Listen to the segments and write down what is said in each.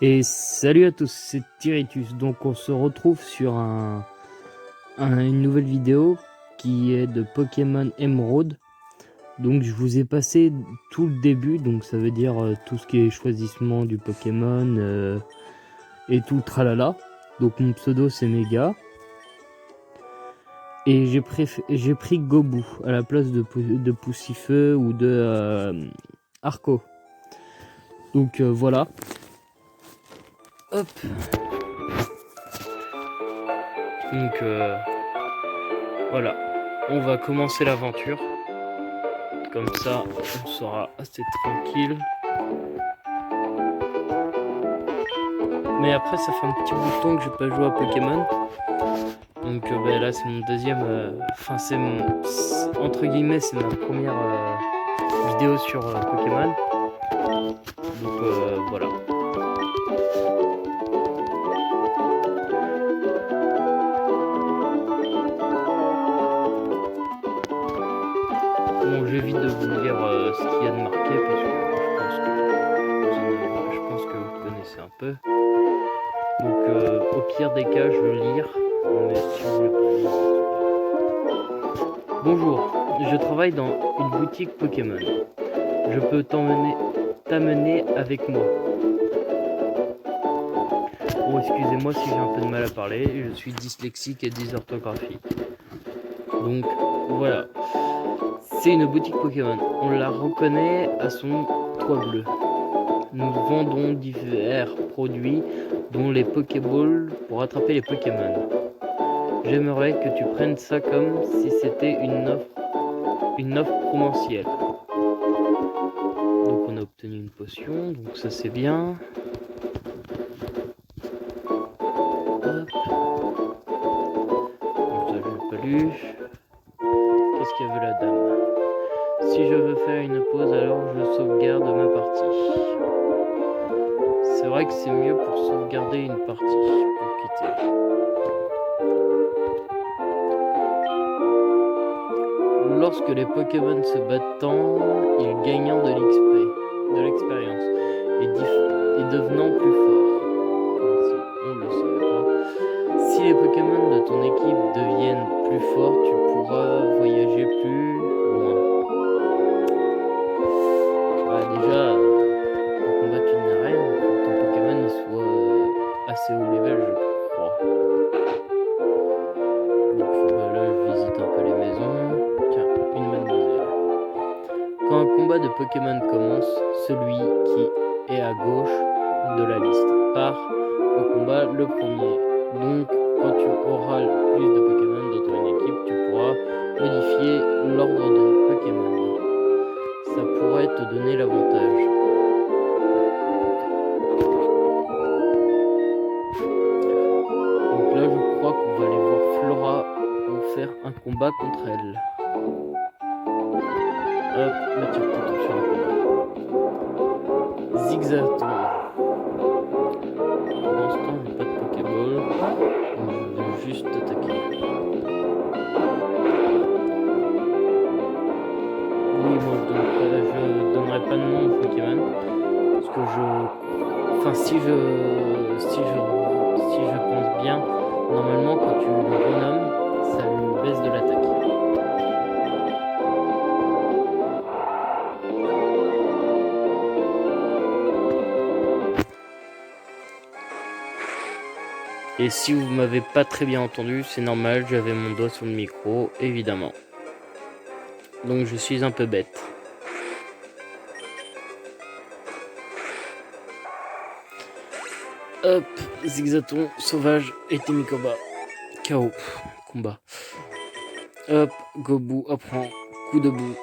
Et salut à tous, c'est Tiritus. Donc on se retrouve sur une nouvelle vidéo qui est de Pokémon Emerald. Donc je vous ai passé tout le début, donc ça veut dire tout ce qui est choisissement du Pokémon et tout le tralala. Donc mon pseudo c'est Mega. Et j'ai pris Gobu à la place de Poussifeu ou de Arco. Donc voilà. Hop. Donc voilà, on va commencer l'aventure. Comme ça, on sera assez tranquille. Mais après, ça fait un petit bout de temps que j'ai pas joué à Pokémon. Donc là, c'est mon deuxième... Enfin, entre guillemets, c'est ma première vidéo sur Pokémon. Donc voilà. Bon, j'évite de vous lire ce qu'il y a de marqué parce que je pense que vous connaissez un peu. Donc au pire des cas, je vais lire. Mais si vous voulez pas lire, c'est pas. Bonjour, je travaille dans une boutique Pokémon. Je peux t'amener avec moi. Bon, excusez-moi si j'ai un peu de mal à parler, je suis dyslexique et dysorthographie. Donc voilà. C'est une boutique Pokémon. On la reconnaît à son toit bleu. Nous vendons divers produits, dont les Pokéballs pour attraper les Pokémon. J'aimerais que tu prennes ça comme si c'était une offre promotionnelle. Donc on a obtenu une potion, donc ça c'est bien. Hop. Donc ça je l'ai pas lu. Qu'est-ce qu'il y avait la dame? Si je veux faire une pause, alors je sauvegarde ma partie. C'est vrai que c'est mieux pour sauvegarder une partie, pour quitter. Lorsque les Pokémon se battent, ils gagnent de l'expérience, et devenant plus forts. Comme si on ne le savait pas. Si les Pokémon de ton équipe deviennent plus forts, tu pourras voyager plus loin. Déjà, pour combattre une arène, il faut que ton Pokémon il soit assez haut level, je crois. Donc là, je visite un peu les maisons. Tiens, une mademoiselle. Quand un combat de Pokémon commence, celui qui est à gauche de la liste part au combat le premier. Donc, quand tu auras plus de Pokémon dans ton équipe, tu pourras modifier l'ordre de Pokémon. Ça pourrait te donner l'avantage. Donc là, je crois qu'on va aller voir Flora pour faire un combat contre elle. Hop, là tu peux sur un combat. Zigzaton. Pendant ce temps, j'ai pas de Pokéball. Donc je vais juste attaquer. Oui, moi je donnerai pas de nom au Pokémon. Parce que enfin, si je pense bien, normalement quand tu le renommes, ça lui baisse de l'attaque. Et si vous m'avez pas très bien entendu, c'est normal, j'avais mon doigt sur le micro, évidemment. Donc je suis un peu bête. Hop, Zigzaton, Sauvage et Temikoba. KO, combat. Hop, Gobu apprend, coup de boue.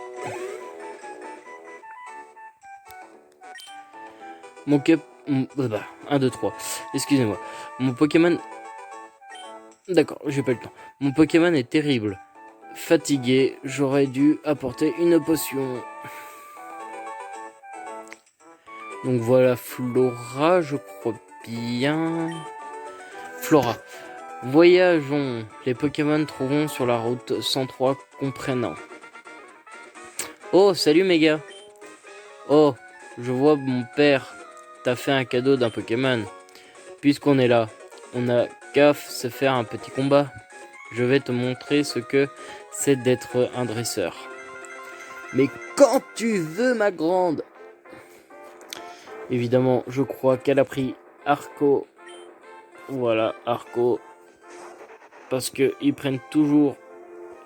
Mon cap... 1, 2, 3. Excusez-moi. Mon Pokémon... D'accord, j'ai pas le temps. Mon Pokémon est terrible. Fatigué, j'aurais dû apporter une potion. Donc voilà Flora, je crois bien. Flora. Voyageons. Les Pokémon trouveront sur la route 103 comprenant. Oh, salut Mega. Oh, je vois mon père t'a fait un cadeau d'un Pokémon. Puisqu'on est là, on a qu'à se faire un petit combat. Je vais te montrer ce que c'est d'être un dresseur. Mais quand tu veux, ma grande. Évidemment, je crois qu'elle a pris Arco. Voilà, Arco. Parce qu'ils prennent toujours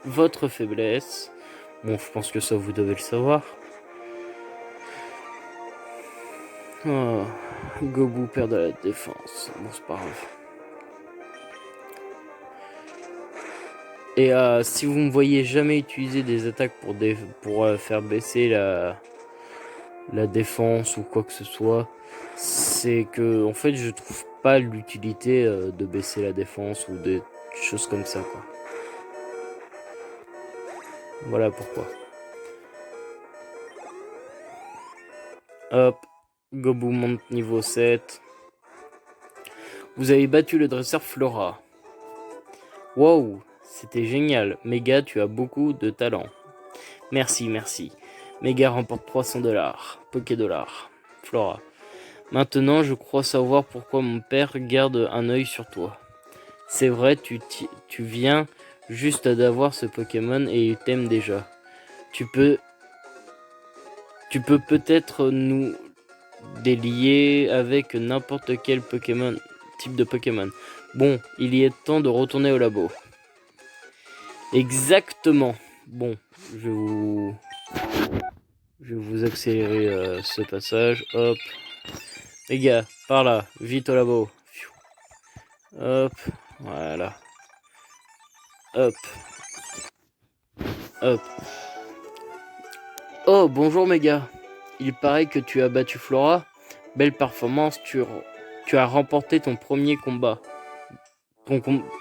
votre faiblesse. Bon, je pense que ça, vous devez le savoir. Oh, Gobu perd de la défense. Bon, c'est pas grave. Et si vous me voyez jamais utiliser des attaques pour faire baisser la défense ou quoi que ce soit, c'est que en fait je trouve pas l'utilité de baisser la défense ou des choses comme ça, quoi. Voilà pourquoi. Hop, Gobu monte niveau 7. Vous avez battu le dresseur Flora. Wow, c'était génial. Mega, tu as beaucoup de talent. Merci, merci. Mega remporte 300$. Poké-dollars. Flora. Maintenant, je crois savoir pourquoi mon père garde un œil sur toi. C'est vrai, tu viens juste d'avoir ce Pokémon et il t'aime déjà. Tu peux peut-être nous délier avec n'importe quel Pokémon, type de Pokémon. Bon, il y est temps de retourner au labo. Exactement. Bon, je vais vous accélérer ce passage. Hop. Les gars, par là, vite au labo. Hop, voilà. Hop. Hop. Oh, bonjour mes gars. Il paraît que tu as battu Flora. Belle performance, tu as remporté ton premier combat.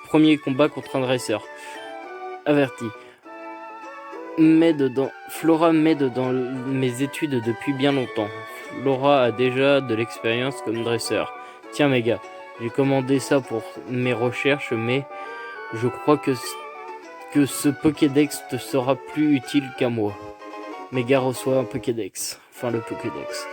Premier combat contre un dresseur. Averti. Flora m'aide dans mes études depuis bien longtemps. Flora a déjà de l'expérience comme dresseur. Tiens mes gars, j'ai commandé ça pour mes recherches, mais je crois que ce Pokédex te sera plus utile qu'à moi. Mega reçoit un Pokédex. Enfin, le Pokédex.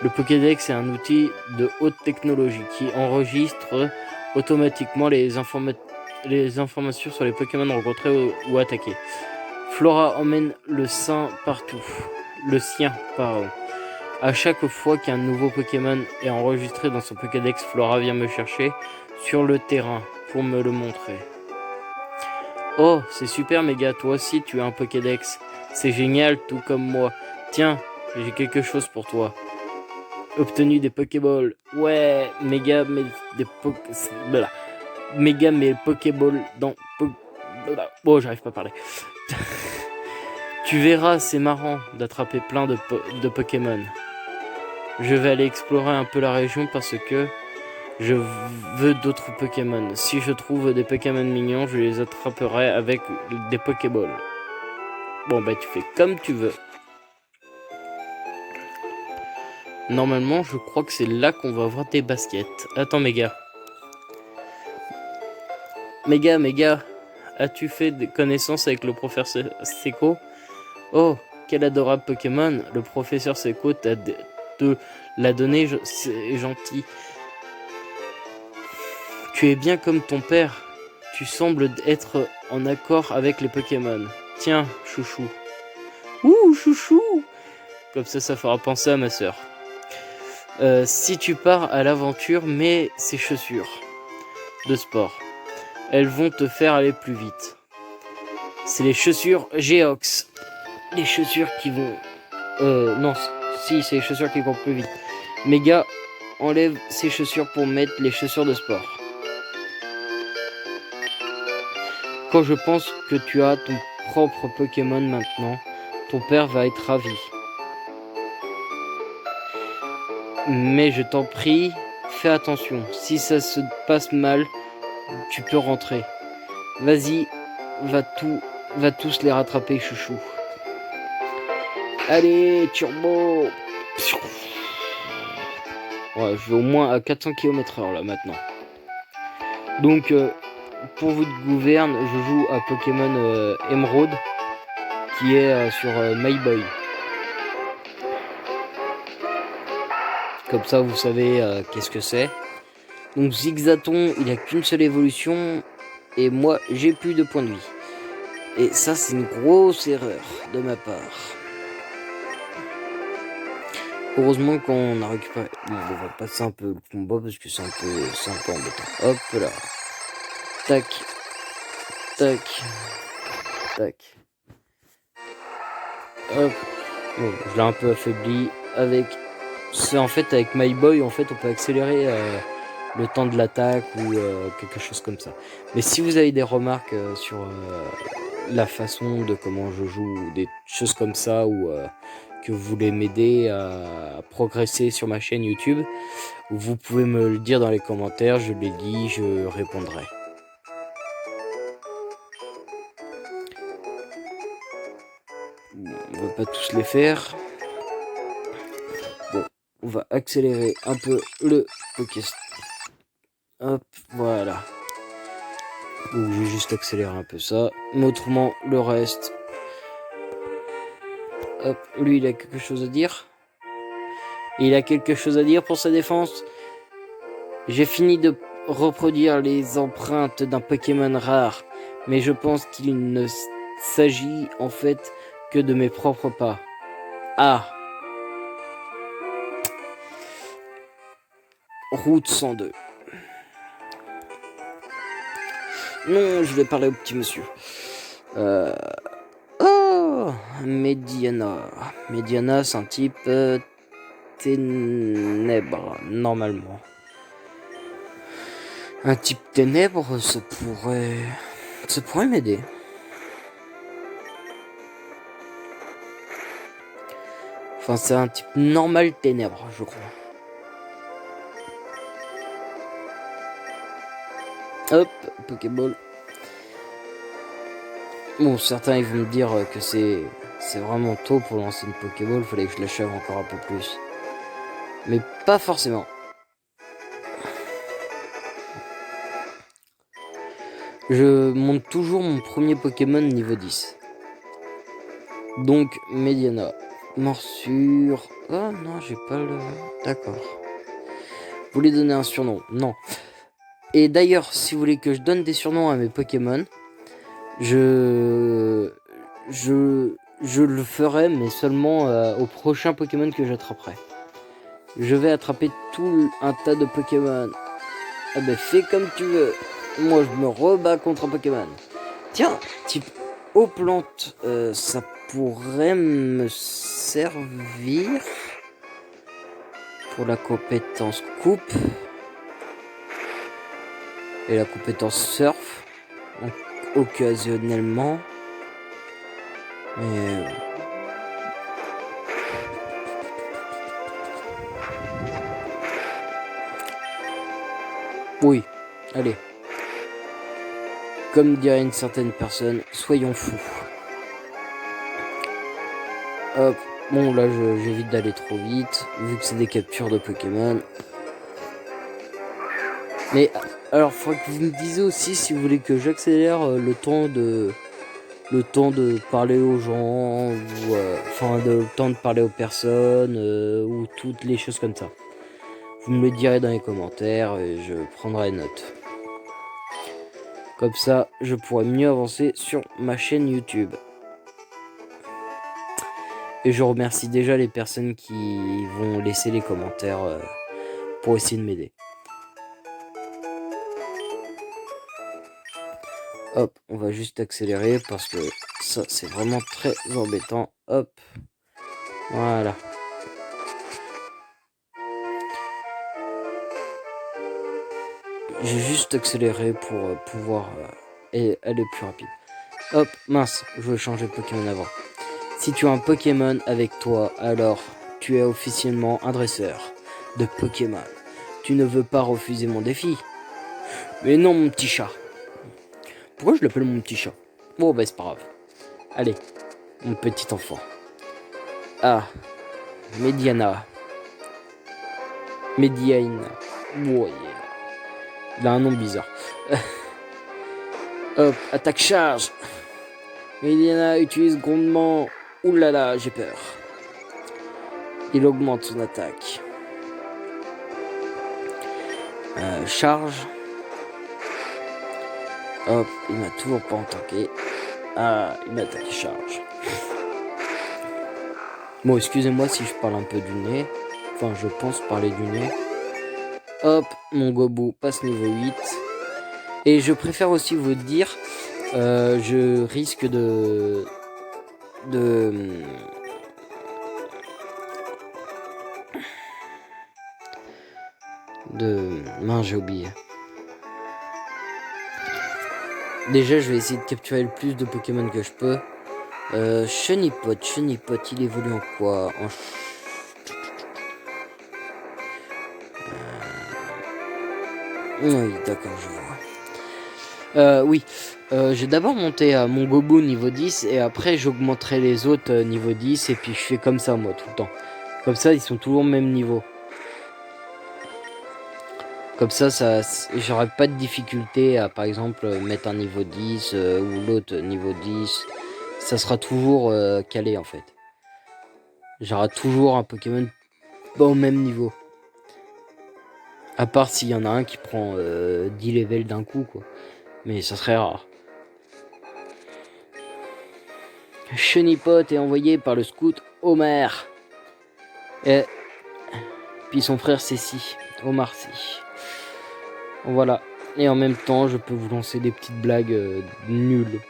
Le Pokédex est un outil de haute technologie qui enregistre automatiquement les informations sur les Pokémon rencontrés ou attaqués. Flora emmène le sien partout. À chaque fois qu'un nouveau Pokémon est enregistré dans son Pokédex, Flora vient me chercher sur le terrain pour me le montrer. Oh, c'est super Mega, toi aussi tu as un Pokédex. C'est génial, tout comme moi. Tiens, j'ai quelque chose pour toi. Obtenu des Pokéballs. Ouais, Mega met le Pokéball dans... Oh, j'arrive pas à parler. Tu verras, c'est marrant d'attraper plein de Pokémon. Je vais aller explorer un peu la région parce que je veux d'autres Pokémon. Si je trouve des Pokémon mignons, je les attraperai avec des Pokéballs. Bon, bah tu fais comme tu veux. Normalement, je crois que c'est là qu'on va avoir des baskets. Attends, Méga. Méga, as-tu fait des connaissances avec le professeur Seiko? Oh, quel adorable Pokémon. Le professeur Seiko te l'a donné, c'est gentil. Tu es bien comme ton père. Tu sembles être en accord avec les Pokémon. Tiens, chouchou. Ouh, chouchou. Comme ça fera penser à ma sœur. Si tu pars à l'aventure, mets ces chaussures de sport. Elles vont te faire aller plus vite. C'est les chaussures Geox. Les chaussures qui vont... non, si, c'est les chaussures qui vont plus vite. Méga, enlève ces chaussures pour mettre les chaussures de sport. Quand je pense que tu as ton propre Pokémon maintenant, ton père va être ravi. Mais je t'en prie, fais attention. Si ça se passe mal, tu peux rentrer. Vas-y, va tous les rattraper, chouchou. Allez, turbo. Ouais, je vais au moins à 400 km/h là maintenant. Donc, pour vous gouverne, je joue à Pokémon Emerald, qui est sur My Boy. comme ça vous savez qu'est-ce que c'est. Donc Zigzaton, il a qu'une seule évolution, et moi j'ai plus de points de vie. Et ça c'est une grosse erreur de ma part. Heureusement qu'on a récupéré. Bon, on va passer un peu le combat parce que c'est un peu embêtant. Hop là. Tac. Tac. Tac. Hop. Bon, je l'ai un peu affaibli avec. C'est en fait avec My Boy, en fait, on peut accélérer le temps de l'attaque ou quelque chose comme ça. Mais si vous avez des remarques sur la façon de comment je joue ou des choses comme ça ou que vous voulez m'aider à progresser sur ma chaîne YouTube, vous pouvez me le dire dans les commentaires, je les lis, je répondrai. On va pas tous les faire. Bon, on va accélérer un peu le Pokéstop. Hop, voilà. Donc je vais juste accélérer un peu ça. Mais autrement, le reste. Hop, lui il a quelque chose à dire. Il a quelque chose à dire pour sa défense. J'ai fini de reproduire les empreintes d'un Pokémon rare. Mais je pense qu'il ne s'agit en fait que de mes propres pas. Ah. Route 102. Non, je vais parler au petit monsieur. Oh, Mediana. Mediana, c'est un type ténèbres, normalement. Un type ténèbres, ça pourrait m'aider. Enfin, c'est un type normal ténèbres, je crois. Hop, Pokéball. Bon, certains ils vont me dire que c'est vraiment tôt pour lancer une Pokéball, il fallait que je l'achève encore un peu plus. Mais pas forcément. Je monte toujours mon premier Pokémon niveau 10. Donc, Mediana. Morsure. Oh non, j'ai pas le... D'accord. Vous voulez donner un surnom? Non. Et d'ailleurs, si vous voulez que je donne des surnoms à mes Pokémon, je le ferai, mais seulement au prochain Pokémon que j'attraperai. Je vais attraper tout un tas de Pokémon. Ah ben, fais comme tu veux. Moi, je me rebats contre un Pokémon. Tiens, type eau plante, ça pourrait me servir pour la compétence coupe et la compétence surf, donc, occasionnellement. Mais oui, allez. Comme dirait une certaine personne, soyons fous. Hop, bon là j'évite d'aller trop vite, vu que c'est des captures de Pokémon. Mais alors, faudrait que vous me disiez aussi si vous voulez que j'accélère le temps de parler aux gens, ou le temps de parler aux personnes, ou toutes les choses comme ça. Vous me le direz dans les commentaires et je prendrai note. Comme ça, je pourrai mieux avancer sur ma chaîne YouTube. Et je remercie déjà les personnes qui vont laisser les commentaires pour essayer de m'aider. Hop, on va juste accélérer parce que ça, c'est vraiment très embêtant. Hop, voilà. J'ai juste accéléré pour pouvoir aller plus rapide. Hop, mince, je veux changer de Pokémon avant. Si tu as un Pokémon avec toi, alors tu es officiellement un dresseur de Pokémon. Tu ne veux pas refuser mon défi? Mais non, mon petit chat. Pourquoi je l'appelle mon petit chat? Bon, bah c'est pas grave. Allez, mon petit enfant. Ah, Mediana. Mediana. Oh, yeah. Il a un nom bizarre. Hop, attaque charge. Mediana utilise grondement. Oulala, j'ai peur. Il augmente son attaque. Charge. Hop, il m'a toujours pas attaqué. Ah, il m'a attaqué charge. Bon, excusez-moi si je parle un peu du nez. Enfin, je pense parler du nez. Hop, mon Gobu passe niveau 8. Et je préfère aussi vous dire, je risque de mince, j'ai oublié. Déjà, je vais essayer de capturer le plus de Pokémon que je peux. Chenipot, il évolue en quoi? Oui, d'accord, je vois. Oui, je vais d'abord monter à mon Gobu niveau 10 et après j'augmenterai les autres niveau 10 et puis je fais comme ça moi tout le temps. Comme ça, ils sont toujours au même niveau. Comme ça, j'aurai pas de difficulté à, par exemple, mettre un niveau 10 ou l'autre niveau 10. Ça sera toujours calé, en fait. J'aurai toujours un Pokémon au même niveau. À part s'il y en a un qui prend 10 levels d'un coup, quoi. Mais ça serait rare. Chenipot est envoyé par le scout Homer. Et puis son frère Cécy. Omar C. Voilà. Et en même temps, je peux vous lancer des petites blagues nulles.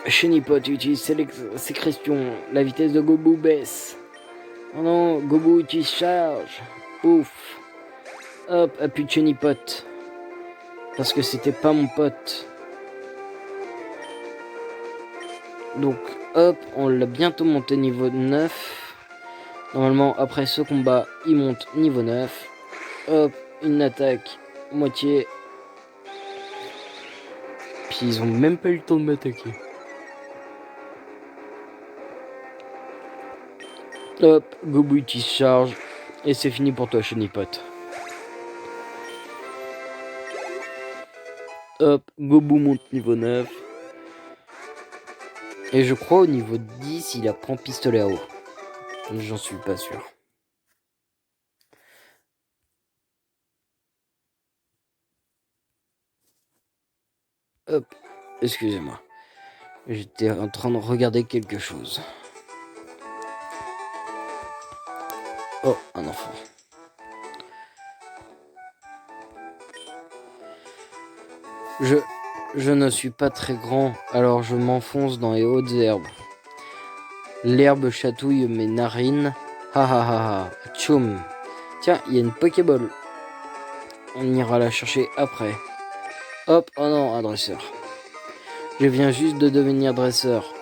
Chenipot utilise sécrétion. La vitesse de Gobu baisse. Oh non, Gobu utilise charge. Ouf. Hop, appuie de Chenipot. Parce que c'était pas mon pote. Donc, hop, on l'a bientôt monté niveau 9. Normalement, après ce combat, il monte niveau 9. Hop, une attaque, moitié. Puis ils ont même pas eu le temps de m'attaquer. Hop, Gobu utilise charge. Et c'est fini pour toi, Chenipot. Hop, Gobu monte niveau 9. Et je crois au niveau 10, il apprend pistolet à eau. J'en suis pas sûr. Hop, excusez-moi. J'étais en train de regarder quelque chose. Oh, un enfant. Je ne suis pas très grand, alors je m'enfonce dans les hautes herbes. L'herbe chatouille mes narines. Ha ha ha ha. Tchoum. Tiens, il y a une Pokéball. On ira la chercher après. Hop, oh non, un dresseur. Je viens juste de devenir dresseur.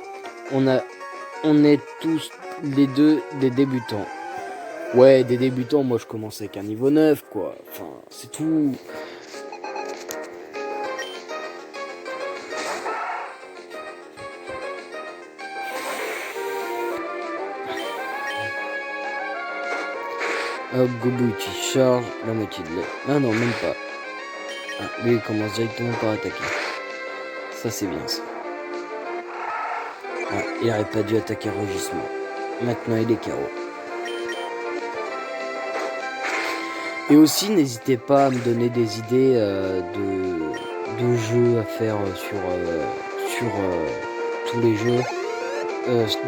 On est tous les deux des débutants. Ouais, des débutants, moi je commence avec un niveau 9, quoi. Enfin, c'est tout. Hop, Gobu utilise charge, la moitié de l'air. Ah non, même pas. Ah, lui il commence directement par attaquer. Ça c'est bien ça. Ah, il aurait pas dû attaquer Rugissement. Maintenant il est KO. Et aussi n'hésitez pas à me donner des idées de jeux à faire sur tous les jeux.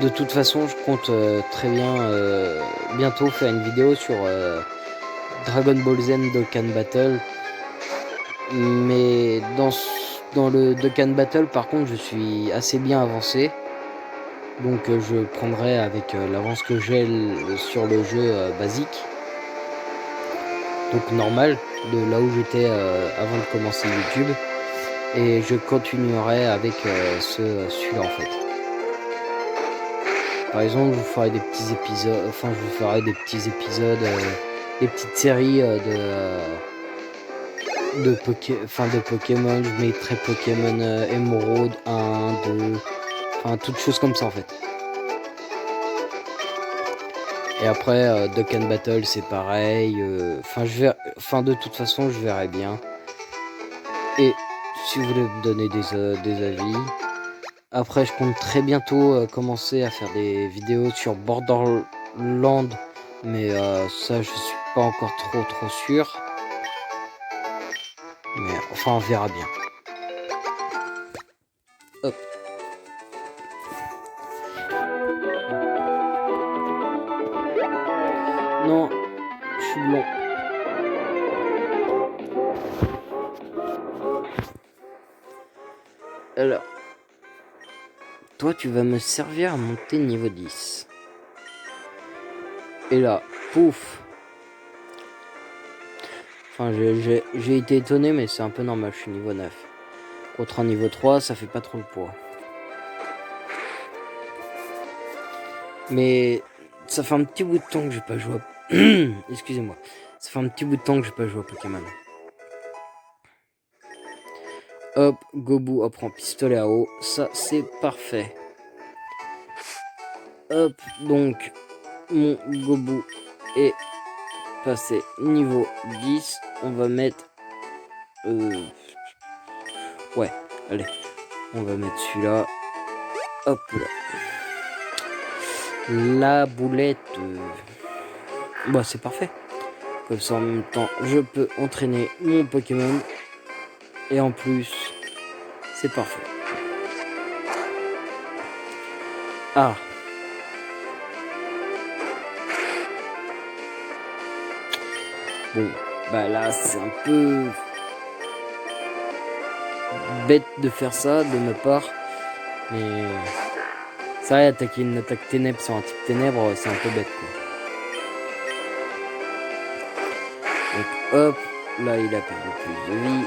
De toute façon, je compte très bien bientôt faire une vidéo sur Dragon Ball Z Dokkan Battle. Mais dans le Dokkan Battle, par contre, je suis assez bien avancé. Donc je prendrai avec l'avance que j'ai sur le jeu basique. Donc normal, de là où j'étais avant de commencer YouTube. Et je continuerai avec celui-là en fait. Par exemple, je vous ferai des petits épisodes, des petites séries de Pokémon. Je mettrai Pokémon Emerald 1, 2, enfin toutes choses comme ça en fait. Et après, Dokkan Battle c'est pareil. De toute façon, je verrai bien. Et si vous voulez me donner des avis. Après, je compte très bientôt commencer à faire des vidéos sur Borderland Mais ça, je suis pas encore trop sûr. Mais enfin, on verra bien. Hop. Non, je suis blond. Alors, toi, tu vas me servir à monter niveau 10. Et là, pouf. Enfin, j'ai été étonné, mais c'est un peu normal, je suis niveau 9. Contre un niveau 3, ça fait pas trop le poids. Mais ça fait un petit bout de temps que j'ai pas joué à... Excusez-moi. Ça fait un petit bout de temps que j'ai pas joué à Pokémon. Hop, Gobu apprend pistolet à eau. Ça, c'est parfait. Hop, donc, mon Gobu est passé niveau 10. On va mettre... Ouais, allez. On va mettre celui-là. Hop là. La boulette. Bah, c'est parfait. Comme ça, en même temps, je peux entraîner mon Pokémon. Et en plus, c'est parfait. Ah. Bon, bah là, c'est un peu bête de faire ça de ma part. Mais ça, attaquer une attaque ténèbres sur un type ténèbres, c'est un peu bête, quoi. Donc, hop, là, il a perdu plus de vie.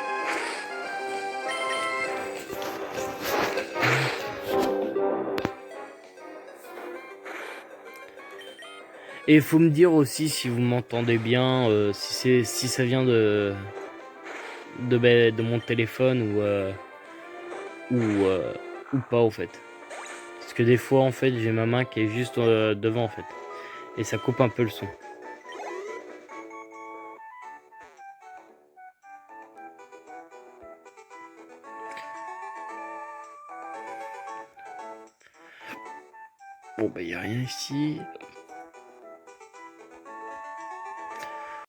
Et il faut me dire aussi si vous m'entendez bien, si ça vient de mon téléphone ou pas au fait. Parce que des fois en fait j'ai ma main qui est juste devant en fait. Et ça coupe un peu le son. Bon bah y a rien ici.